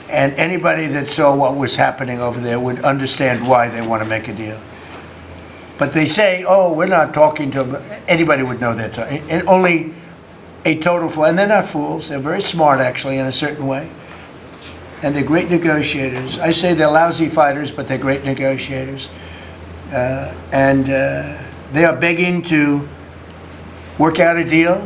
And anybody that saw what was happening over there would understand why they want to make a deal. But they say, oh, we're not talking to them. Anybody would know that. And only a total fool. And they're not fools. They're very smart, actually, in a certain way. And they're great negotiators. I say they're lousy fighters, but they're great negotiators. They are begging to work out a deal.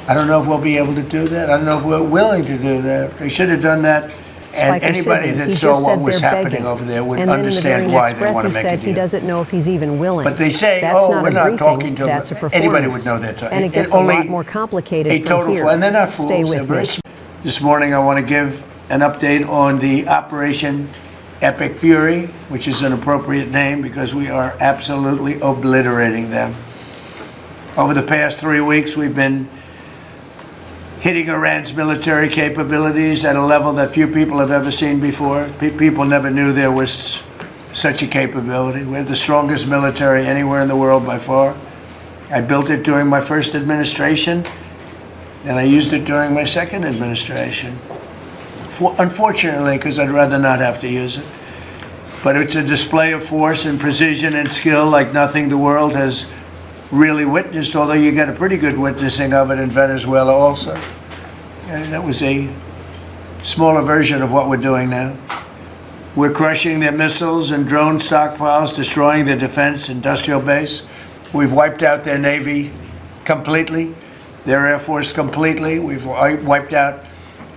I don't know if we'll be able to do that. I don't know if we're willing to do that. They should have done that. And anybody that saw what was happening over there would understand why they want to make a deal. He doesn't know if he's even willing. But they say, oh, we're not talking to them. Anybody would know that. And it gets a lot more complicated from here. And they're not fools. Stay with me. This morning I want to give an update on the Operation Epic Fury, which is an appropriate name because we are absolutely obliterating them. Over the past 3 weeks, we've been hitting Iran's military capabilities at a level that few people have ever seen before. People never knew there was such a capability. We have the strongest military anywhere in the world by far. I built it during my first administration, and I used it during my second administration. Unfortunately, because I'd rather not have to use it. But it's a display of force and precision and skill like nothing the world has really witnessed, although you get a pretty good witnessing of it in Venezuela also. And that was a smaller version of what we're doing now. We're crushing their missiles and drone stockpiles, destroying their defense industrial base. We've wiped out their Navy completely, their Air Force completely. We've wiped out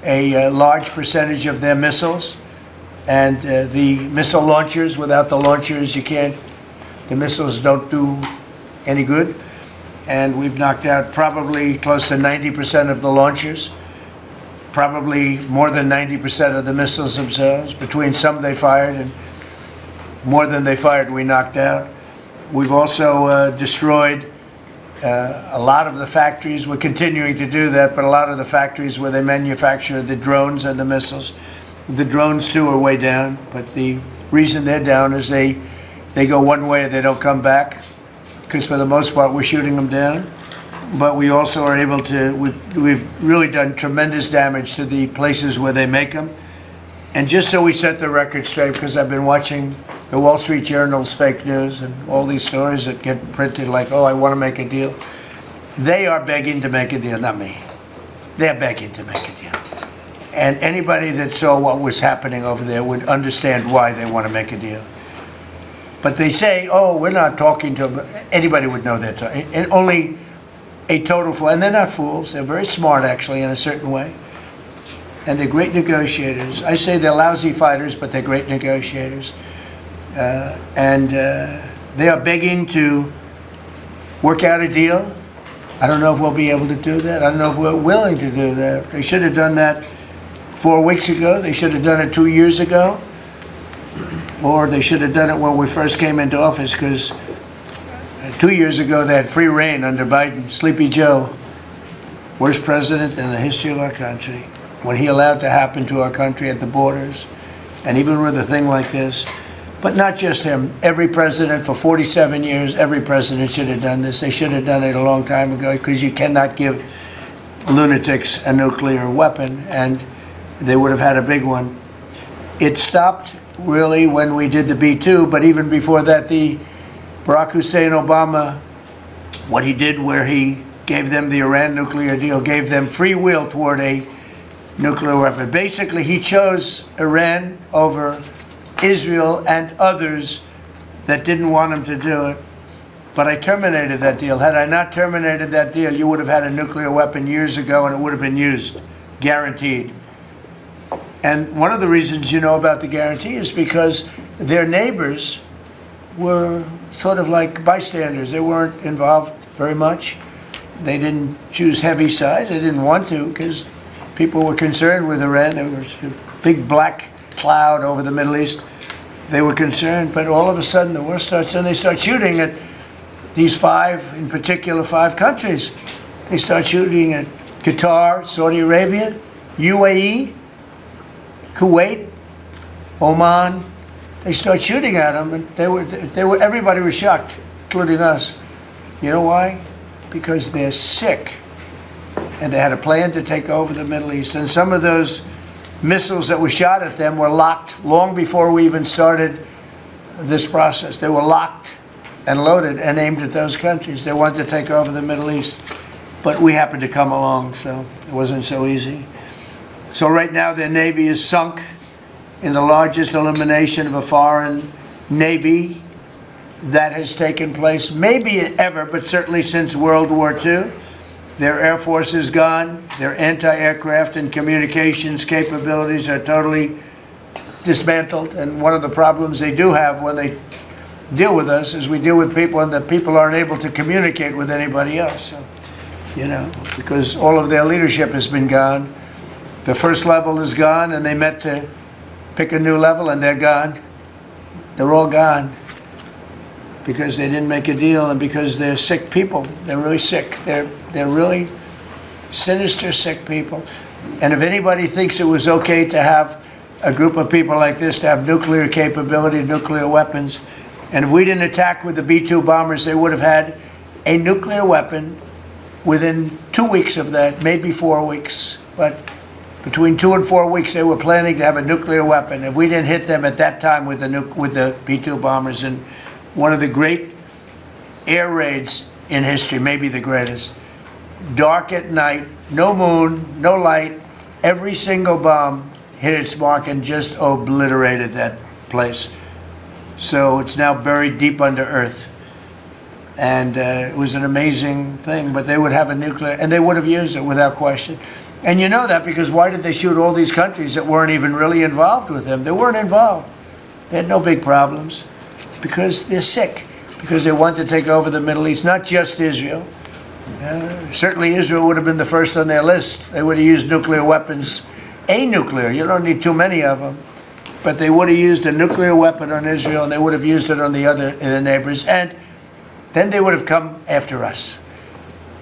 a large percentage of their missiles. And the missile launchers, without the launchers, the missiles don't do any good. And we've knocked out probably close to 90% of the launchers, probably more than 90% of the missiles themselves. Between some they fired and more than they fired, we knocked out. We've also destroyed a lot of the factories. We're continuing to do that, but a lot of the factories where they manufacture the drones and the missiles. The drones, too, are way down, but the reason they're down is they go one way and they don't come back, because for the most part we're shooting them down. But we also are able to, we've really done tremendous damage to the places where they make them. And just so we set the record straight, because I've been watching the Wall Street Journal's fake news and all these stories that get printed like, oh, I want to make a deal. They are begging to make a deal, not me. They're begging to make a deal. And anybody that saw what was happening over there would understand why they want to make a deal. But they say, oh, we're not talking to them. Anybody would know that. And only a total fool. And they're not fools. They're very smart, actually, in a certain way. And they're great negotiators. I say they're lousy fighters, but they're great negotiators. They are begging to work out a deal. I don't know if we'll be able to do that. I don't know if we're willing to do that. They should have done that 4 weeks ago. They should have done it 2 years ago. Or they should have done it when we first came into office, because 2 years ago they had free reign under Biden. Sleepy Joe, worst president in the history of our country. When he allowed to happen to our country at the borders, and even with a thing like this. But not just him. Every president for 47 years, every president should have done this. They should have done it a long time ago, because you cannot give lunatics a nuclear weapon, and they would have had a big one. It stopped really when we did the B-2, but even before that, the Barack Hussein Obama, what he did where he gave them the Iran nuclear deal, gave them free will toward a nuclear weapon. Basically, he chose Iran over Israel and others that didn't want him to do it. But I terminated that deal. Had I not terminated that deal, you would have had a nuclear weapon years ago, and it would have been used, guaranteed. And one of the reasons you know about the guarantee is because their neighbors were sort of like bystanders. They weren't involved very much. They didn't choose heavy sides. They didn't want to, because people were concerned with Iran. There was a big black cloud over the Middle East. They were concerned, but all of a sudden the war starts, and they start shooting at these five, in particular, 5 countries. They start shooting at Qatar, Saudi Arabia, UAE, Kuwait, Oman. They start shooting at them, and everybody was shocked, including us. You know why? Because they're sick, and they had a plan to take over the Middle East. And some of those missiles that were shot at them were locked long before we even started this process. They were locked and loaded and aimed at those countries. They wanted to take over the Middle East. But we happened to come along, so it wasn't so easy. So right now their Navy is sunk in the largest elimination of a foreign Navy that has taken place, maybe ever, but certainly since World War II. Their Air Force is gone. Their anti-aircraft and communications capabilities are totally dismantled. And one of the problems they do have when they deal with us is we deal with people and the people aren't able to communicate with anybody else. So, you know, because all of their leadership has been gone. The first level is gone, and they met to pick a new level, and they're gone. They're all gone because they didn't make a deal and because they're sick people. They're really sick. They're really sinister, sick people. And if anybody thinks it was okay to have a group of people like this to have nuclear capability, nuclear weapons, and if we didn't attack with the B-2 bombers, they would have had a nuclear weapon within 2 weeks of that, maybe 4 weeks. But between 2 and 4 weeks, they were planning to have a nuclear weapon. If we didn't hit them at that time with the B-2 bombers, and one of the great air raids in history, maybe the greatest, dark at night, no moon, no light, every single bomb hit its mark and just obliterated that place. So it's now buried deep under earth. And it was an amazing thing, but they would have a nuclear, and they would have used it without question. And you know that because why did they shoot all these countries that weren't even really involved with them? They weren't involved. They had no big problems because they're sick, because they want to take over the Middle East, not just Israel. Certainly Israel would have been the first on their list. They would have used nuclear weapons, a nuclear, you don't need too many of them. But they would have used a nuclear weapon on Israel, and they would have used it on the neighbors. And then they would have come after us.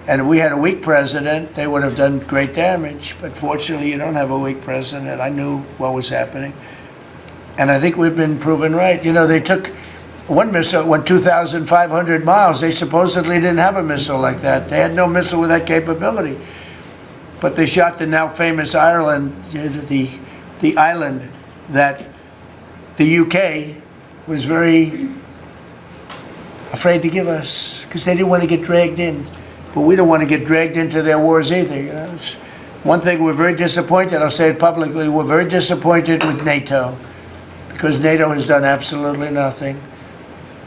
And if we had a weak president, they would have done great damage. But fortunately, you don't have a weak president. I knew what was happening. And I think we've been proven right. You know, they took one missile, went 2,500 miles. They supposedly didn't have a missile like that. They had no missile with that capability. But they shot the now famous Ireland, the island that the UK was very afraid to give us because they didn't want to get dragged in. But we don't want to get dragged into their wars either. You know? It's one thing we're very disappointed, I'll say it publicly, we're very disappointed with NATO because NATO has done absolutely nothing.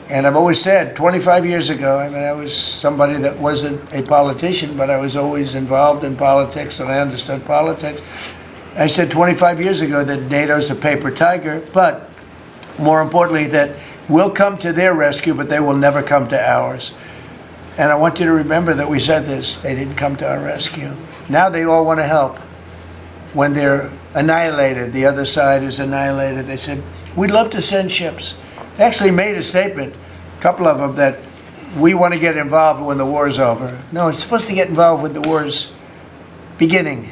And I've always said, 25 years ago, I mean, I was somebody that wasn't a politician, but I was always involved in politics and I understood politics. I said 25 years ago that NATO's a paper tiger, but more importantly, that we'll come to their rescue, but they will never come to ours. And I want you to remember that we said this. They didn't come to our rescue. Now they all want to help. When they're annihilated, the other side is annihilated, they said, we'd love to send ships. They actually made a statement, a couple of them, that we want to get involved when the war's over. No, it's supposed to get involved when the war's beginning,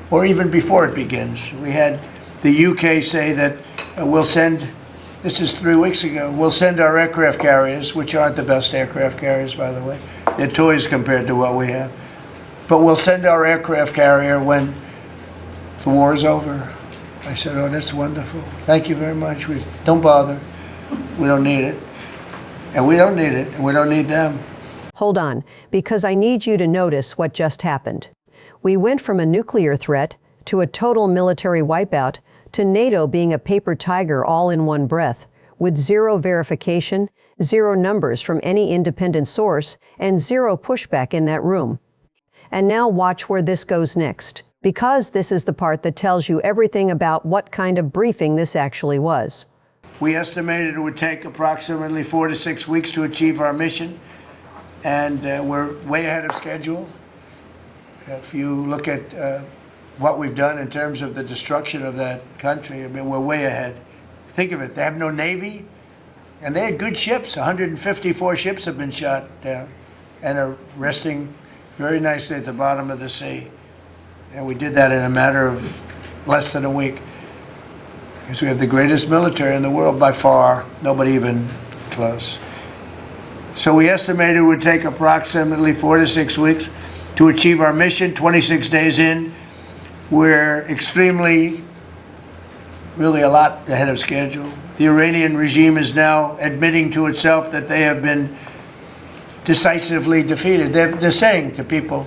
or even before it begins. We had the UK say that we'll send, this is 3 weeks ago, we'll send our aircraft carriers, which aren't the best aircraft carriers, by the way. They're toys compared to what we have. But we'll send our aircraft carrier when the war is over. I said, oh, that's wonderful. Thank you very much. Don't bother. We don't need it. And we don't need it. And we don't need them. Hold on, because I need you to notice what just happened. We went from a nuclear threat to a total military wipeout to NATO being a paper tiger all in one breath, with zero verification, zero numbers from any independent source, and zero pushback in that room. And now watch where this goes next, because this is the part that tells you everything about what kind of briefing this actually was. We estimated it would take approximately 4 to 6 weeks to achieve our mission, and we're way ahead of schedule. If you look at what we've done in terms of the destruction of that country, I mean, we're way ahead. Think of it, they have no Navy, and they had good ships. 154 ships have been shot down and are resting very nicely at the bottom of the sea. And we did that in a matter of less than a week. Because we have the greatest military in the world by far, nobody even close. So we estimated it would take approximately 4 to 6 weeks to achieve our mission. 26 days in, we're extremely really a lot ahead of schedule. The Iranian regime is now admitting to itself that they have been decisively defeated. They're saying to people,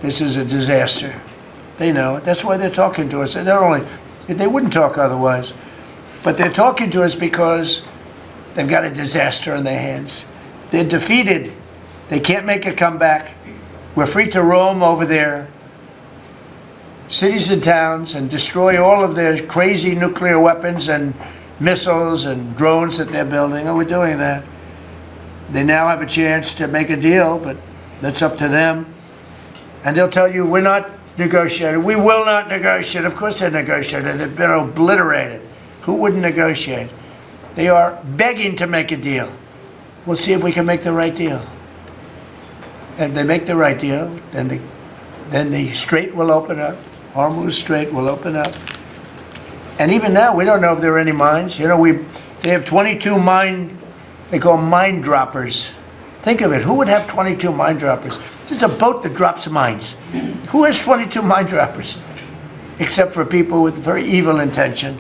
this is a disaster. They know it. That's why they're talking to us. They wouldn't talk otherwise. But they're talking to us because they've got a disaster in their hands. They're defeated. They can't make a comeback. We're free to roam over their cities and towns and destroy all of their crazy nuclear weapons and missiles and drones that they're building. And we're doing that. They now have a chance to make a deal, but that's up to them. And they'll tell you, we're not negotiating. We will not negotiate. Of course they're negotiating. They've been obliterated. Who wouldn't negotiate? They are begging to make a deal. We'll see if we can make the right deal. And if they make the right deal, then the strait will open up. Hormuz Strait will open up. And even now, we don't know if there are any mines. You know, they have 22 they call mine droppers. Think of it. Who would have 22 mine droppers? There's a boat that drops mines. Who has 22 mine droppers? Except for people with very evil intention.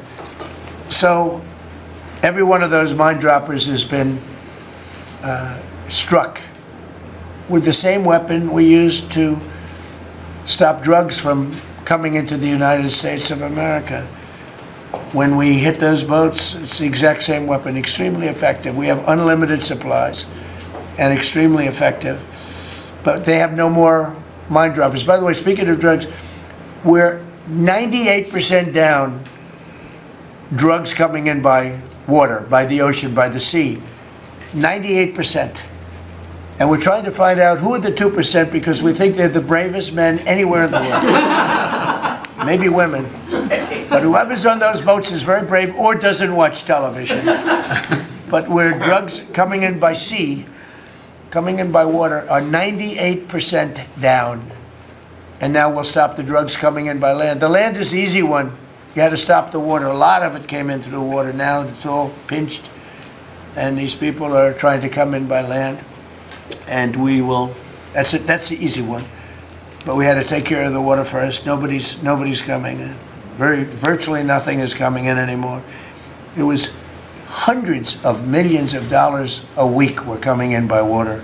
So every one of those mine droppers has been struck with the same weapon we used to stop drugs from coming into the United States of America. When we hit those boats, it's the exact same weapon, extremely effective. We have unlimited supplies and extremely effective. But they have no more mine droppers. By the way, speaking of drugs, we're 98% down drugs coming in by water, by the ocean, by the sea. 98%. And we're trying to find out who are the 2% because we think they're the bravest men anywhere in the world. Maybe women. But whoever's on those boats is very brave or doesn't watch television. But where drugs coming in by sea, coming in by water, are 98% down. And now we'll stop the drugs coming in by land. The land is the easy one. You had to stop the water. A lot of it came in through the water. Now it's all pinched. And these people are trying to come in by land. And we will, that's it, that's the easy one. But we had to take care of the water first. Nobody's coming in. Virtually nothing is coming in anymore. It was hundreds of millions of dollars a week were coming in by water.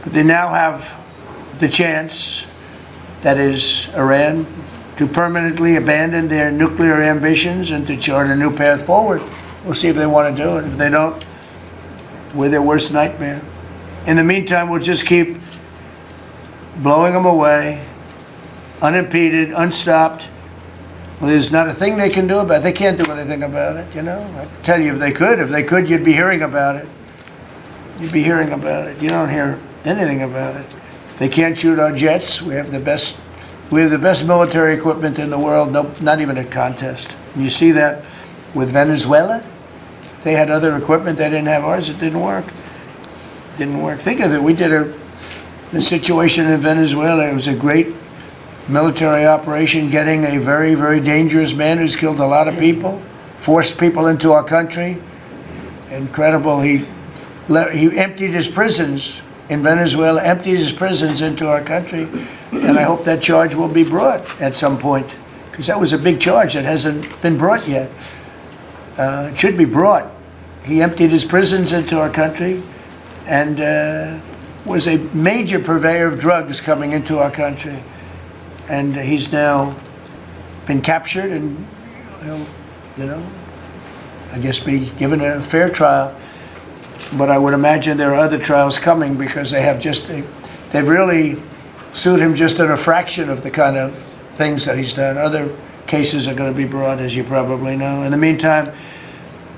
But they now have the chance, that is Iran, to permanently abandon their nuclear ambitions and to chart a new path forward. We'll see if they want to do it. If they don't, we're their worst nightmare. In the meantime, we'll just keep blowing them away, unimpeded, unstopped. Well, there's not a thing they can do about it. They can't do anything about it, you know. I tell you, if they could, you'd be hearing about it. You'd be hearing about it. You don't hear anything about it. They can't shoot our jets. We have the best military equipment in the world. No, not even a contest. And you see that with Venezuela. They had other equipment. They didn't have ours. It didn't work. Didn't work. Think of it. We did the situation in Venezuela. It was a great military operation, getting a very, very dangerous man who's killed a lot of people, forced people into our country. Incredible. He emptied his prisons in Venezuela, emptied his prisons into our country, and I hope that charge will be brought at some point, because that was a big charge that hasn't been brought yet. It should be brought. He emptied his prisons into our country and was a major purveyor of drugs coming into our country. And he's now been captured and, I guess be given a fair trial. But I would imagine there are other trials coming because they've really sued him just in a fraction of the kind of things that he's done. Other cases are going to be brought, as you probably know. In the meantime,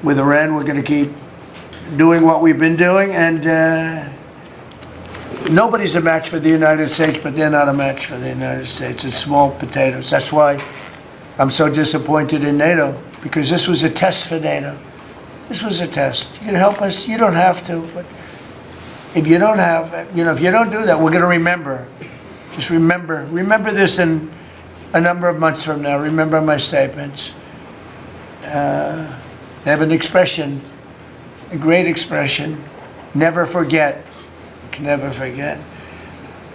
with Iran, we're going to keep doing what we've been doing, and nobody's a match for the United States, but they're not a match for the United States. It's small potatoes. That's why I'm so disappointed in NATO, because this was a test for NATO. This was a test. You can help us. You don't have to, but if you don't if you don't do that, we're going to remember. Just remember this in a number of months from now. Remember my statements. They have an expression, a great expression, never forget. You can never forget.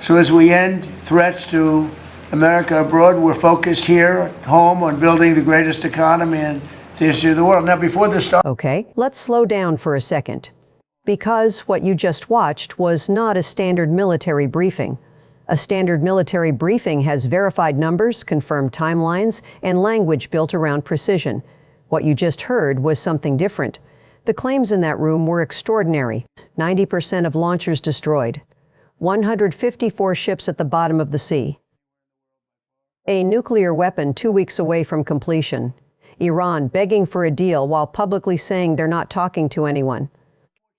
So as we end threats to America abroad. We're focused here at home on building the greatest economy in the history of the world. Now, before this starts, Okay, let's slow down for a second. Because what you just watched was not a standard military briefing. A standard military briefing has verified numbers, confirmed timelines, and language built around precision. What you just heard was something different. The claims in that room were extraordinary. 90% of launchers destroyed. 154 ships at the bottom of the sea. A nuclear weapon 2 weeks away from completion. Iran begging for a deal while publicly saying they're not talking to anyone.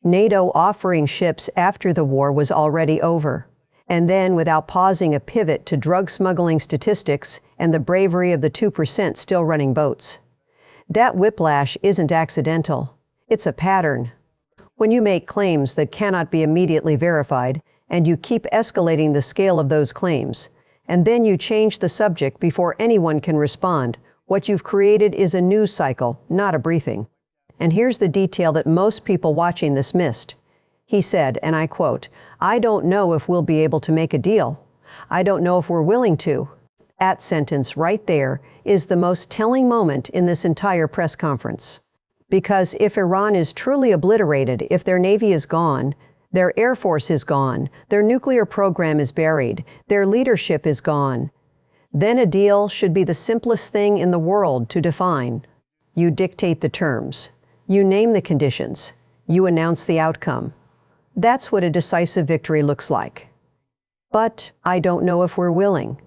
NATO offering ships after the war was already over. And then, without pausing, a pivot to drug smuggling statistics and the bravery of the 2% still running boats. That whiplash isn't accidental. It's a pattern. When you make claims that cannot be immediately verified, and you keep escalating the scale of those claims, and then you change the subject before anyone can respond, what you've created is a news cycle, not a briefing. And here's the detail that most people watching this missed. He said, and I quote, "I don't know if we'll be able to make a deal. I don't know if we're willing to." That sentence right there is the most telling moment in this entire press conference. Because if Iran is truly obliterated, if their navy is gone, their air force is gone, their nuclear program is buried, their leadership is gone, then a deal should be the simplest thing in the world to define. You dictate the terms. You name the conditions. You announce the outcome. That's what a decisive victory looks like. But I don't know if we're willing.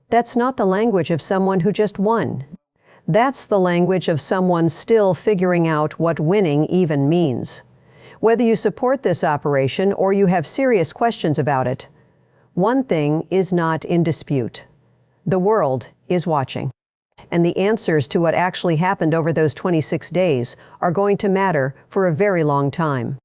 That's not the language of someone who just won. That's the language of someone still figuring out what winning even means. Whether you support this operation or you have serious questions about it, one thing is not in dispute. The world is watching. And the answers to what actually happened over those 26 days are going to matter for a very long time.